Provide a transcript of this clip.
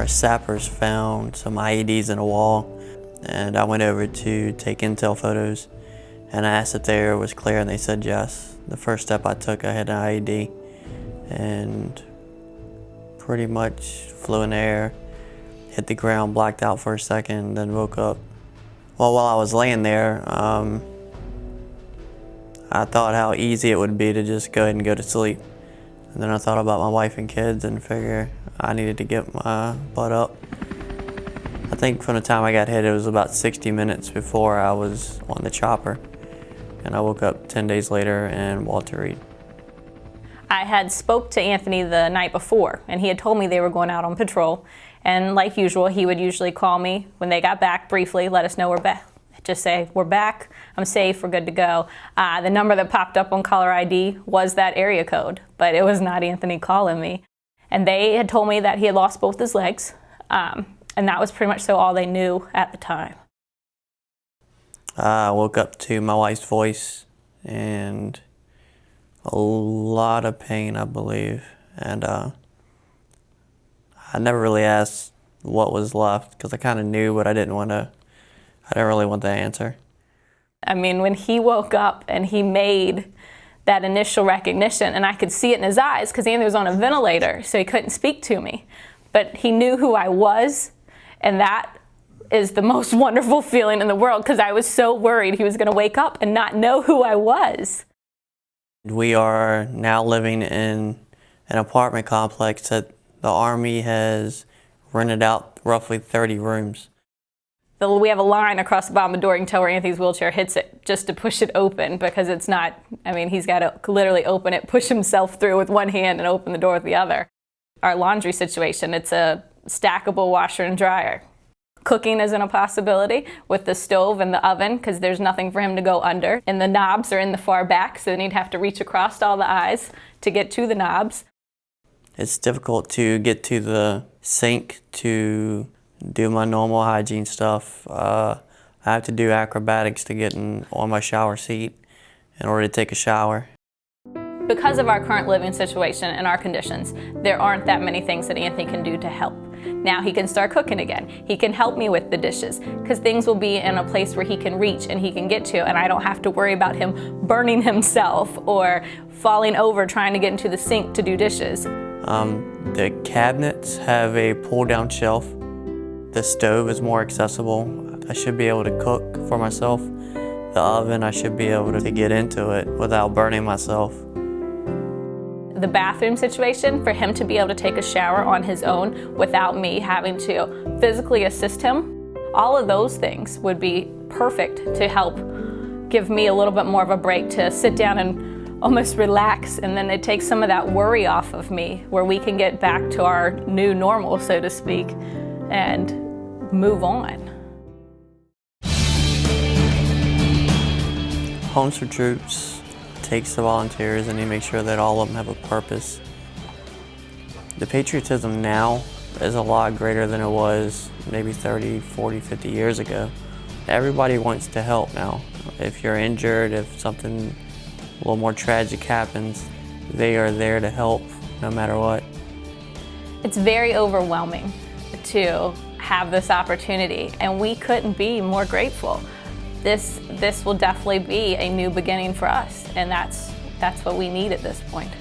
our sappers found some IEDs in a wall, and I went over to take intel photos, and I asked if the area was clear, and they said yes. The first step I took, I had an IED, and pretty much flew in the air, hit the ground, blacked out for a second, then woke up. Well, while I was laying there, I thought how easy it would be to just go ahead and go to sleep. And then I thought about my wife and kids and figured I needed to get my butt up. I think from the time I got hit, it was about 60 minutes before I was on the chopper. And I woke up 10 days later in Walter Reed. I had spoke to Anthony the night before, and he had told me they were going out on patrol. And like usual, he would usually call me when they got back briefly, let us know we're back. Just say, we're back, I'm safe, we're good to go. The number that popped up on caller ID was that area code, but it was not Anthony calling me. And they had told me that he had lost both his legs, and that was pretty much so all they knew at the time. I woke up to my wife's voice and a lot of pain, I believe. And I never really asked what was left because I kind of knew, but I didn't really want the answer. I mean, when he woke up and he made that initial recognition, and I could see it in his eyes because Anthony was on a ventilator, so he couldn't speak to me. But he knew who I was, and that is the most wonderful feeling in the world because I was so worried he was going to wake up and not know who I was. We are now living in an apartment complex that the Army has rented out roughly 30 rooms. We have a line across the bottom of the door. You can tell where Anthony's wheelchair hits it just to push it open because it's not, I mean, he's got to literally open it, push himself through with one hand and open the door with the other. Our laundry situation, it's a stackable washer and dryer. Cooking isn't a possibility with the stove and the oven because there's nothing for him to go under. And the knobs are in the far back, so then he'd have to reach across all the eyes to get to the knobs. It's difficult to get to the sink to do my normal hygiene stuff. I have to do acrobatics to get on my shower seat in order to take a shower. Because of our current living situation and our conditions, there aren't that many things that Anthony can do to help. Now he can start cooking again. He can help me with the dishes because things will be in a place where he can reach and he can get to, and I don't have to worry about him burning himself or falling over trying to get into the sink to do dishes. The cabinets have a pull-down shelf. The stove is more accessible. I should be able to cook for myself. The oven, I should be able to get into it without burning myself. The bathroom situation, for him to be able to take a shower on his own without me having to physically assist him, all of those things would be perfect to help give me a little bit more of a break to sit down and almost relax, and then it takes some of that worry off of me where we can get back to our new normal, so to speak, and move on. Homes for Troops takes the volunteers and they make sure that all of them have a purpose. The patriotism now is a lot greater than it was maybe 30, 40, 50 years ago. Everybody wants to help now. If you're injured, if something a little more tragic happens, they are there to help no matter what. It's very overwhelming to have this opportunity, and we couldn't be more grateful. This will definitely be a new beginning for us, and that's what we need at this point.